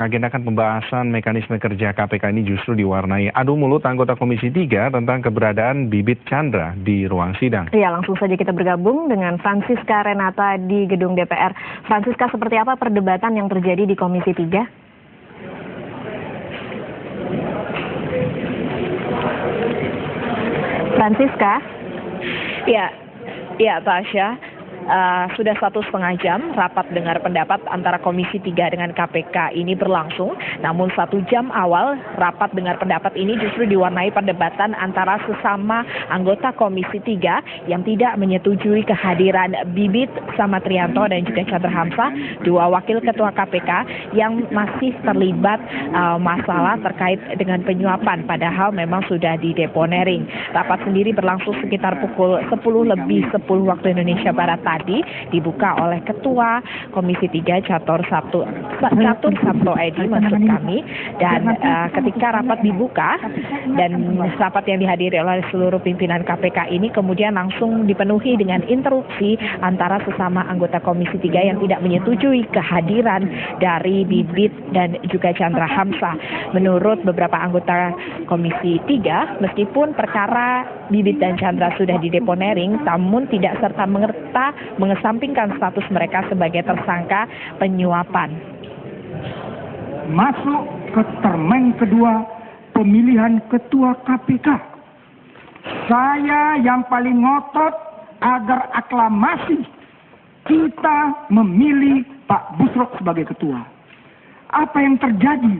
Agendakan pembahasan mekanisme kerja KPK ini justru diwarnai adu mulut anggota Komisi 3 tentang keberadaan Bibit Chandra di ruang sidang. Ya, langsung saja kita bergabung dengan Francisca Renata di gedung DPR. Francisca, seperti apa perdebatan yang terjadi di Komisi 3? Francisca? Ya, Tasya. Sudah 1,5 jam rapat dengar pendapat antara Komisi 3 dengan KPK ini berlangsung. Namun 1 jam awal rapat dengar pendapat ini justru diwarnai perdebatan antara sesama anggota Komisi 3 yang tidak menyetujui kehadiran Bibit Samatrianto dan juga Chandra Hamzah, dua wakil ketua KPK yang masih terlibat masalah terkait dengan penyuapan, padahal memang sudah dideponering. Rapat sendiri berlangsung sekitar pukul 10:10 waktu Indonesia Barat tadi, dibuka oleh Ketua Komisi 3 Catur Sabto Edi maksud kami, dan ketika rapat dibuka dan rapat yang dihadiri oleh seluruh pimpinan KPK ini kemudian langsung dipenuhi dengan interupsi antara sesama anggota Komisi 3 yang tidak menyetujui kehadiran dari Bibit dan juga Chandra Hamzah. Menurut beberapa anggota Komisi 3, meskipun perkara Bibit dan Chandra sudah dideponering, namun tidak serta-merta mengesampingkan status mereka sebagai tersangka penyuapan. Masuk ke termen kedua, pemilihan ketua KPK. Saya yang paling ngotot agar aklamasi kita memilih Pak Busro sebagai ketua. Apa yang terjadi?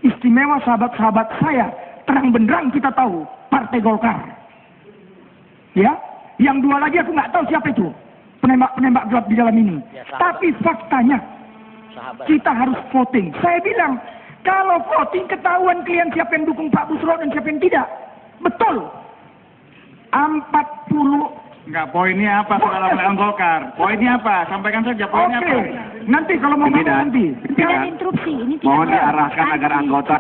Istimewa sahabat-sahabat saya, terang benderang kita tahu, Partai Golkar. Ya, yang dua lagi aku nggak tahu siapa itu. Penembak gelap di dalam ini. Tapi faktanya kita harus voting. Saya bilang kalau voting ketahuan kalian siapa yang dukung Pak Busro dan siapa yang tidak. Betul. 40. Enggak, poinnya apa soal melawan Golkar? Poinnya apa? Sampaikan saja poinnya apa. Nanti kalau mau nanti. Tidak interupsi ini. Mohon diarahkan agar anggota.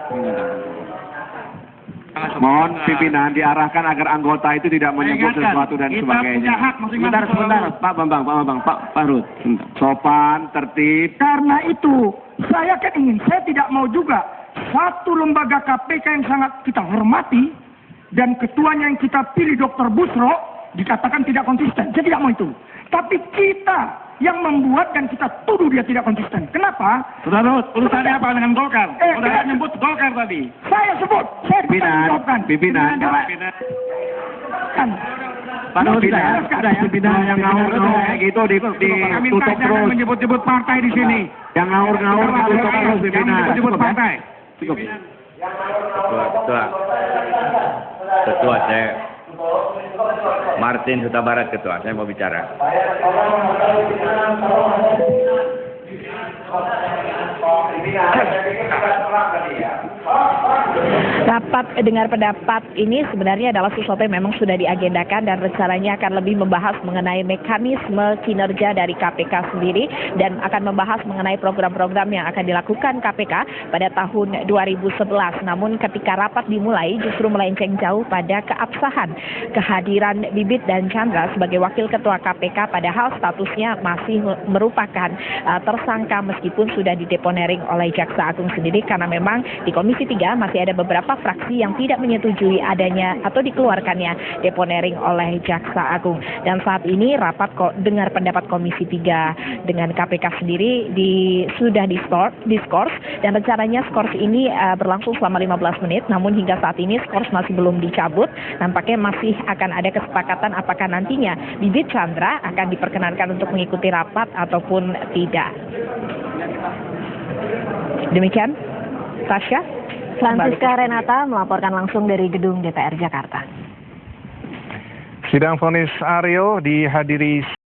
Mohon pimpinan diarahkan agar anggota itu tidak menyebut sesuatu dan sebagainya. Sebentar, Pak Bambang, Pak Farud. Sopan, tertib. Karena itu, saya tidak mau juga satu lembaga KPK yang sangat kita hormati dan ketuanya yang kita pilih Dr. Busro dikatakan tidak konsisten. Saya tidak mau itu. Tapi kita yang membuat dan kita tuduh dia tidak konsisten. Kenapa? Sudah, urusannya apa dengan Golkar? Sudah nyebut Golkar tadi. Saya sebut. Saya Pimpinan. Pimpinan yang ngawur kayak gitu ditutup terus. Menyebut-nyebut partai di sini. Yang ngawur ditutup terus pimpinan. Menyebut partai. Ketua saya Martin Huta Barat, Ketua, saya mau bicara. Rapat dengar pendapat ini sebenarnya adalah sesuatu yang memang sudah diagendakan dan rencananya akan lebih membahas mengenai mekanisme kinerja dari KPK sendiri dan akan membahas mengenai program-program yang akan dilakukan KPK pada tahun 2011. Namun ketika rapat dimulai justru melenceng jauh pada keabsahan kehadiran Bibit dan Chandra sebagai wakil ketua KPK, padahal statusnya masih merupakan tersangka meskipun sudah dideponering oleh Jaksa Agung sendiri, karena memang di Komisi 3 masih ada beberapa fraksi yang tidak menyetujui adanya atau dikeluarkannya deponering oleh Jaksa Agung. Dan saat ini rapat dengar pendapat Komisi 3 dengan KPK sendiri sudah diskors dan rencananya skors ini berlangsung selama 15 menit, namun hingga saat ini skors masih belum dicabut. Nampaknya masih akan ada kesepakatan apakah nantinya Bibit Chandra akan diperkenankan untuk mengikuti rapat ataupun tidak. Demikian, Tasya. Francisca Renata melaporkan langsung dari gedung DPR Jakarta. Sidang vonis Ariel dihadiri